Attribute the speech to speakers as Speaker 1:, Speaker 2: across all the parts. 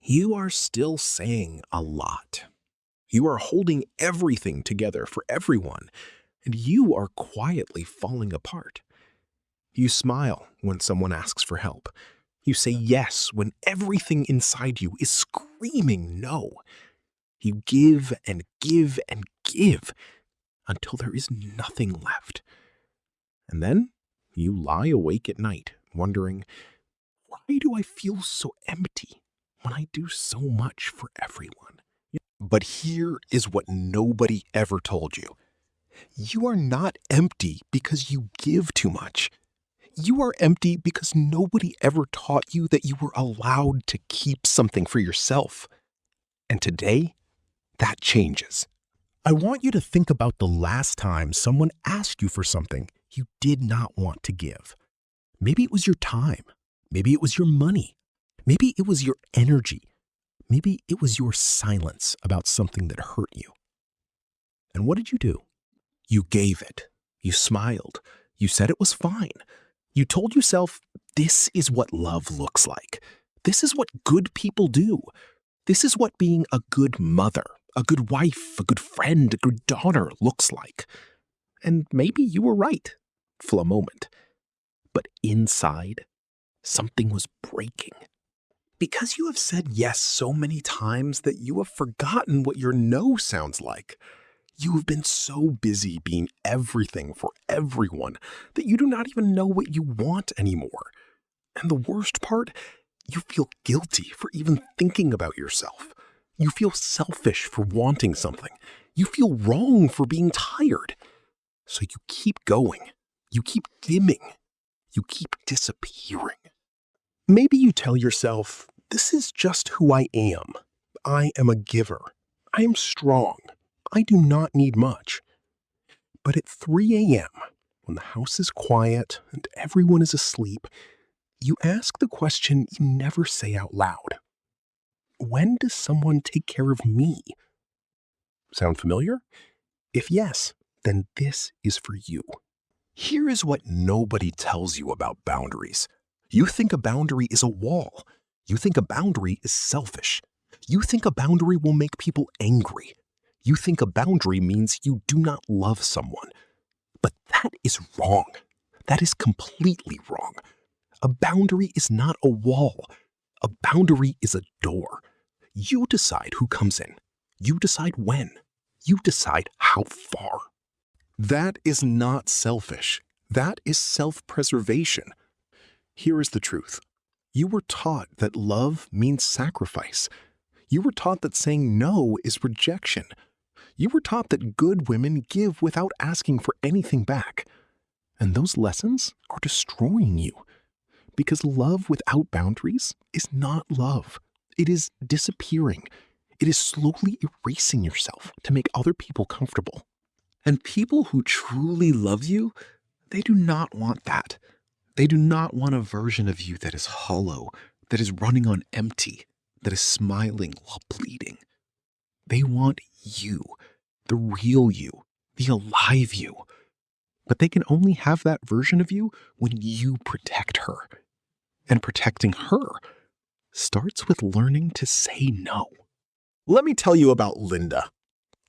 Speaker 1: you are still saying a lot. You are holding everything together for everyone, and you are quietly falling apart. You smile when someone asks for help. You say yes when everything inside you is screaming no. You give and give and give until there is nothing left. And then you lie awake at night, wondering, why do I feel so empty when I do so much for everyone? But here is what nobody ever told you. You are not empty because you give too much. You are empty because nobody ever taught you that you were allowed to keep something for yourself. And today, that changes. I want you to think about the last time someone asked you for something you did not want to give. Maybe it was your time. Maybe it was your money. Maybe it was your energy. Maybe it was your silence about something that hurt you. And what did you do? You gave it. You smiled. You said it was fine. You told yourself, this is what love looks like. This is what good people do. This is what being a good mother, a good wife, a good friend, a good daughter looks like. And maybe you were right for a moment. But inside, something was breaking. Because you have said yes so many times that you have forgotten what your no sounds like. You have been so busy being everything for everyone that you do not even know what you want anymore. And the worst part, you feel guilty for even thinking about yourself. You feel selfish for wanting something. You feel wrong for being tired. So you keep going. You keep dimming. You keep disappearing. Maybe you tell yourself, this is just who I am. I am a giver. I am strong. I do not need much. But at 3 a.m., when the house is quiet and everyone is asleep, you ask the question you never say out loud. When does someone take care of me? Sound familiar? If yes, then this is for you. Here is what nobody tells you about boundaries. You think a boundary is a wall. You think a boundary is selfish. You think a boundary will make people angry. You think a boundary means you do not love someone. But that is wrong. That is completely wrong. A boundary is not a wall. A boundary is a door. You decide who comes in. You decide when. You decide how far. That is not selfish. That is self-preservation. Here is the truth. You were taught that love means sacrifice. You were taught that saying no is rejection. You were taught that good women give without asking for anything back. And those lessons are destroying you. Because love without boundaries is not love. It is disappearing. It is slowly erasing yourself to make other people comfortable. And people who truly love you, they do not want that. They do not want a version of you that is hollow, that is running on empty, that is smiling while bleeding. They want you, the real you, the alive you. But they can only have that version of you when you protect her. And protecting her starts with learning to say no. Let me tell you about Linda.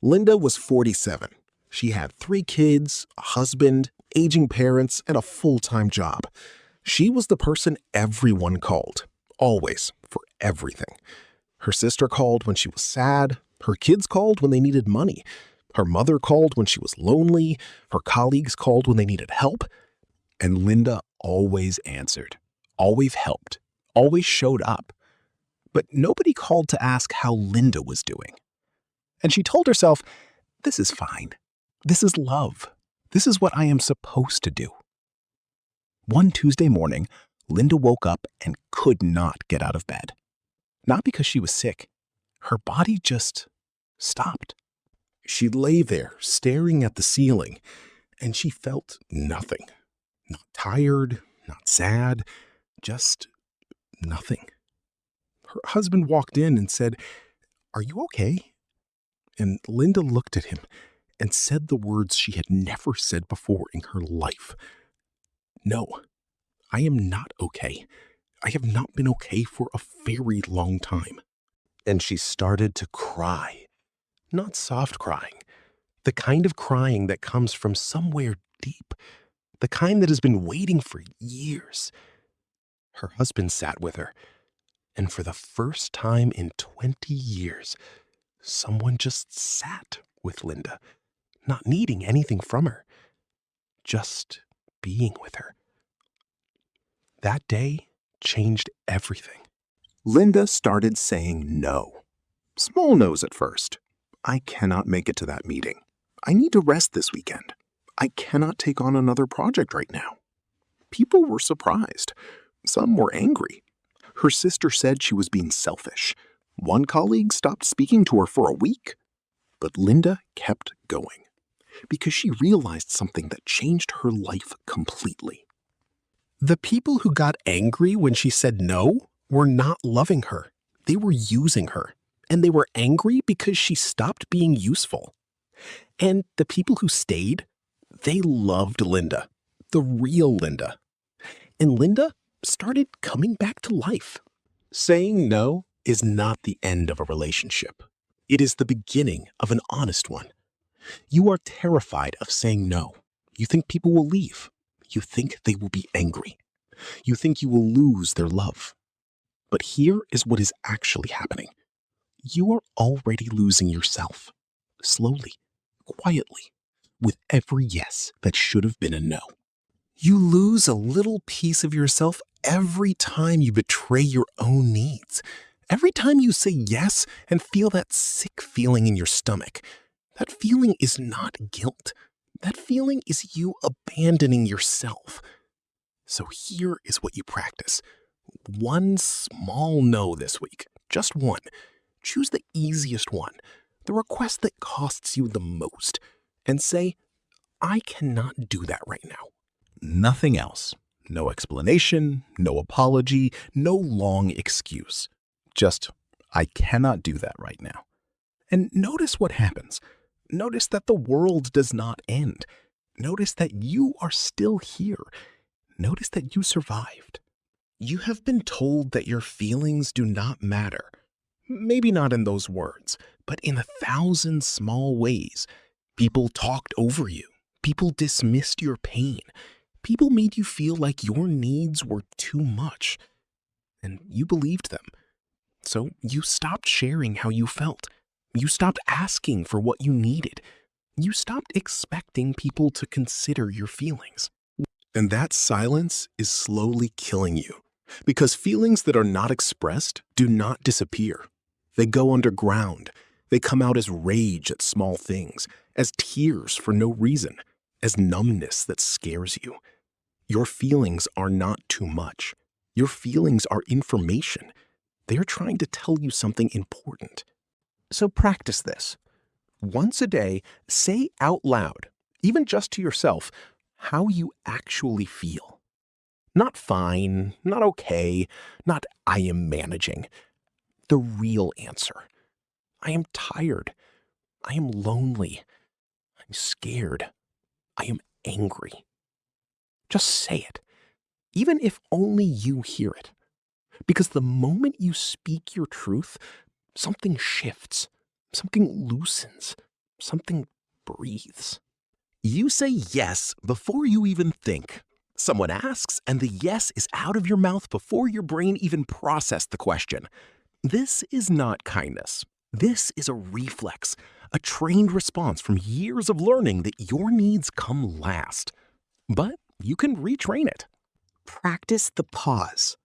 Speaker 1: Linda was 47. She had 3 kids, a husband, aging parents, and a full-time job. She was the person everyone called, always, for everything. Her sister called when she was sad. Her kids called when they needed money. Her mother called when she was lonely. Her colleagues called when they needed help. And Linda always answered, always helped, always showed up. But nobody called to ask how Linda was doing. And she told herself, this is fine. This is love. This is what I am supposed to do. One Tuesday morning, Linda woke up and could not get out of bed. Not because she was sick. Her body just stopped. She lay there staring at the ceiling, and she felt nothing. Not tired, not sad, just nothing. Her husband walked in and said, "Are you okay?" And Linda looked at him and said the words she had never said before in her life. "No, I am not okay. I have not been okay for a very long time." And she started to cry. Not soft crying. The kind of crying that comes from somewhere deep. The kind that has been waiting for years. Her husband sat with her. And for the first time in 20 years, someone just sat with Linda, not needing anything from her, just being with her. That day changed everything. Linda started saying no. Small no's at first. I cannot make it to that meeting. I need to rest this weekend. I cannot take on another project right now. People were surprised. Some were angry. Her sister said she was being selfish. One colleague stopped speaking to her for a week. But Linda kept going because she realized something that changed her life completely. The people who got angry when she said no were not loving her. They were using her. And they were angry because she stopped being useful. And the people who stayed, they loved Linda, the real Linda. And Linda started coming back to life. Saying no is not the end of a relationship. It is the beginning of an honest one. You are terrified of saying no. You think people will leave. You think they will be angry. You think you will lose their love. But here is what is actually happening. You are already losing yourself. Slowly, quietly, with every yes that should have been a no. You lose a little piece of yourself every time you betray your own needs. Every time you say yes and feel that sick feeling in your stomach. That feeling is not guilt. That feeling is you abandoning yourself. So here is what you practice. One small no this week. Just one. Choose the easiest one. The request that costs you the most. And say, I cannot do that right now. Nothing else. No explanation, no apology, no long excuse. Just, I cannot do that right now. And notice what happens. Notice that the world does not end. Notice that you are still here. Notice that you survived. You have been told that your feelings do not matter. Maybe not in those words, but in 1,000 small ways. People talked over you. People dismissed your pain. People made you feel like your needs were too much. And you believed them. So you stopped sharing how you felt. You stopped asking for what you needed. You stopped expecting people to consider your feelings. And that silence is slowly killing you. Because feelings that are not expressed do not disappear. They go underground. They come out as rage at small things, as tears for no reason, as numbness that scares you. Your feelings are not too much. Your feelings are information. They are trying to tell you something important. So practice this. Once a day, say out loud, even just to yourself, how you actually feel. Not fine, not okay, not I am managing. The real answer. I am tired. I am lonely. I'm scared. I am angry. Just say it, even if only you hear it. Because the moment you speak your truth, something shifts, something loosens, something breathes. You say yes before you even think. Someone asks, and the yes is out of your mouth before your brain even processed the question. This is not kindness. This is a reflex, a trained response from years of learning that your needs come last. But you can retrain it.
Speaker 2: Practice the pause.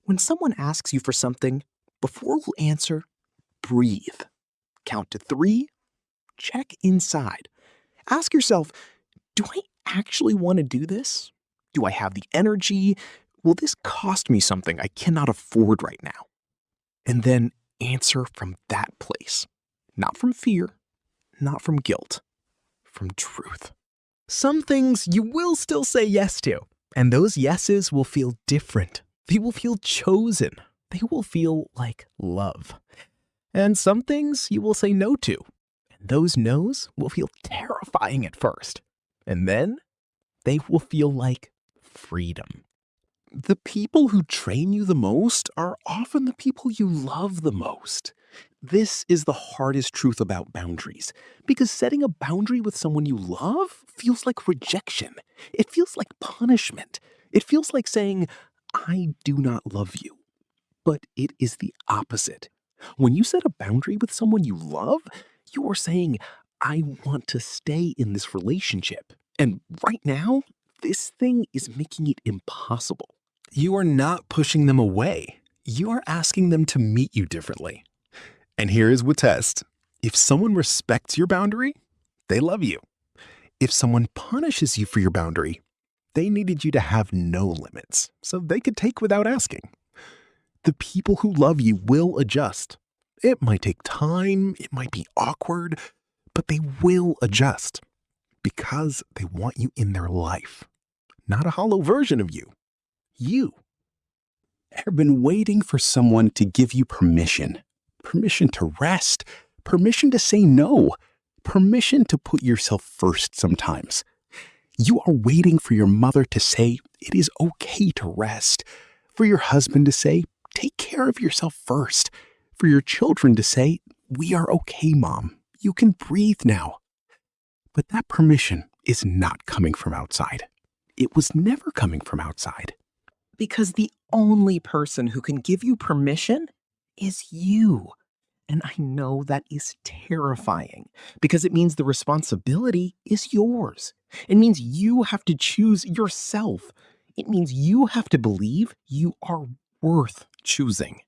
Speaker 2: When someone asks you for something, before you answer, breathe. Count to 3. Check inside. Ask yourself, do I actually want to do this? Do I have the energy? Will this cost me something I cannot afford right now? And then answer from that place. Not from fear, not from guilt, from truth. Some things you will still say yes to, and those yeses will feel different. They will feel chosen. They will feel like love. And some things you will say no to, and those no's will feel terrifying at first. And then they will feel like freedom. The people who train you the most are often the people you love the most. This is the hardest truth about boundaries, because setting a boundary with someone you love feels like rejection. It feels like punishment. It feels like saying, I do not love you. But it is the opposite. When you set a boundary with someone you love, you are saying, I want to stay in this relationship. And right now, this thing is making it impossible.
Speaker 1: You are not pushing them away. You are asking them to meet you differently. And here is what test. If someone respects your boundary, they love you. If someone punishes you for your boundary, they needed you to have no limits, so they could take without asking. The people who love you will adjust. It might take time, it might be awkward, but they will adjust because they want you in their life, not a hollow version of you. You.
Speaker 3: Ever been waiting for someone to give you permission? Permission to rest, permission to say no, permission to put yourself first sometimes. You are waiting for your mother to say it is okay to rest, for your husband to say take care of yourself first, for your children to say we are okay, Mom, you can breathe now. But that permission is not coming from outside. It was never coming from outside.
Speaker 2: Because the only person who can give you permission is you. And I know that is terrifying because it means the responsibility is yours. It means you have to choose yourself. It means you have to believe you are worth choosing.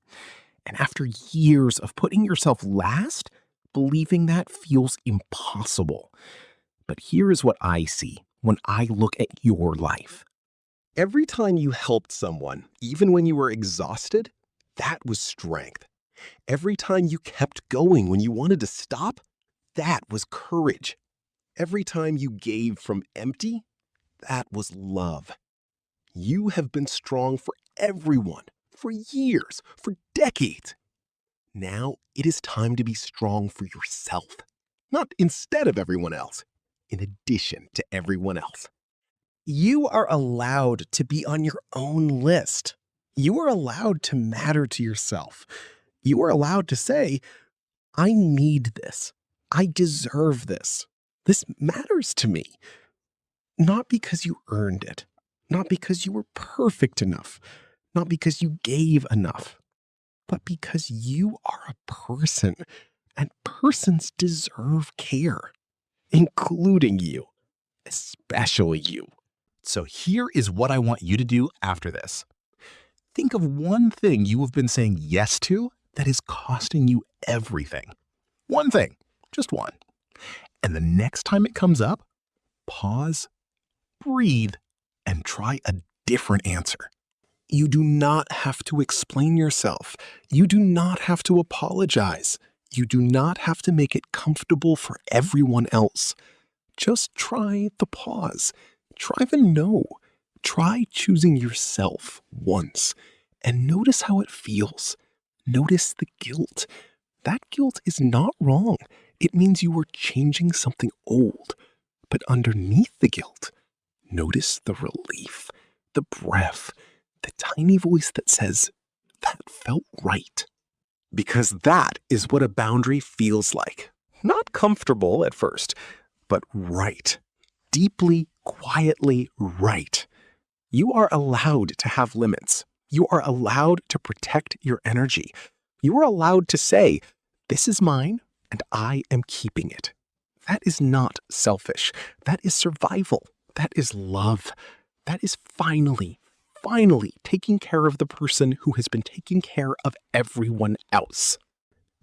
Speaker 2: And after years of putting yourself last, believing that feels impossible. But here is what I see when I look at your life. Every time you helped someone, even when you were exhausted, that was strength. Every time you kept going when you wanted to stop, that was courage. Every time you gave from empty, that was love. You have been strong for everyone, for years, for decades. Now it is time to be strong for yourself. Not instead of everyone else, in addition to everyone else. You are allowed to be on your own list. You are allowed to matter to yourself. You are allowed to say, I need this. I deserve this. This matters to me. Not because you earned it. Not because you were perfect enough. Not because you gave enough. But because you are a person. And persons deserve care. Including you. Especially you.
Speaker 3: So here is what I want you to do after this. Think of one thing you have been saying yes to that is costing you everything. One thing, just one. And the next time it comes up, pause, breathe, and try a different answer.
Speaker 1: You do not have to explain yourself. You do not have to apologize. You do not have to make it comfortable for everyone else. Just try the pause. Try the no. Try choosing yourself once and notice how it feels. Notice the guilt. That guilt is not wrong. It means you are changing something old. But underneath the guilt, notice the relief, the breath, the tiny voice that says, that felt right. Because that is what a boundary feels like. Not comfortable at first, but right. Deeply, quietly right. You are allowed to have limits. You are allowed to protect your energy. You are allowed to say, this is mine and I am keeping it. That is not selfish. That is survival. That is love. That is finally taking care of the person who has been taking care of everyone else.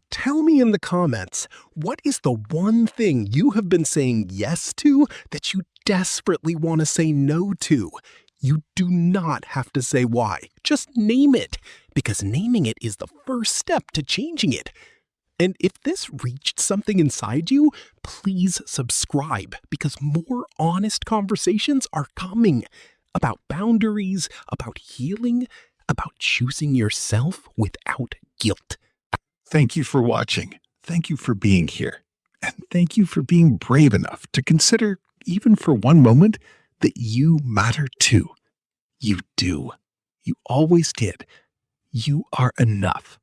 Speaker 1: Tell me in the comments, what is the one thing you have been saying yes to that you desperately want to say no to? You do not have to say why. Just name it, because naming it is the first step to changing it. And if this reached something inside you, please subscribe, because more honest conversations are coming about boundaries, about healing, about choosing yourself without guilt.
Speaker 3: Thank you for watching. Thank you for being here. And thank you for being brave enough to consider, even for one moment, that you matter too. You do. You always did. You are enough.